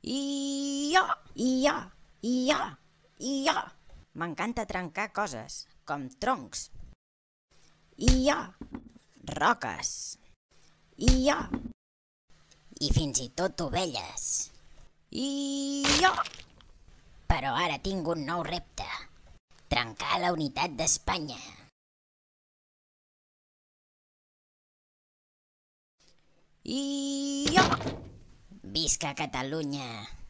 I-ja, i-ja, i-ja, i-ja. M'encanta trencar coses, com troncs. I-ja, roques. I-ja. I fins i tot ovelles. I-ja. Però ara tinc un nou repte. Trencar la unitat d'Espanya. I-ja. Visca Catalunya.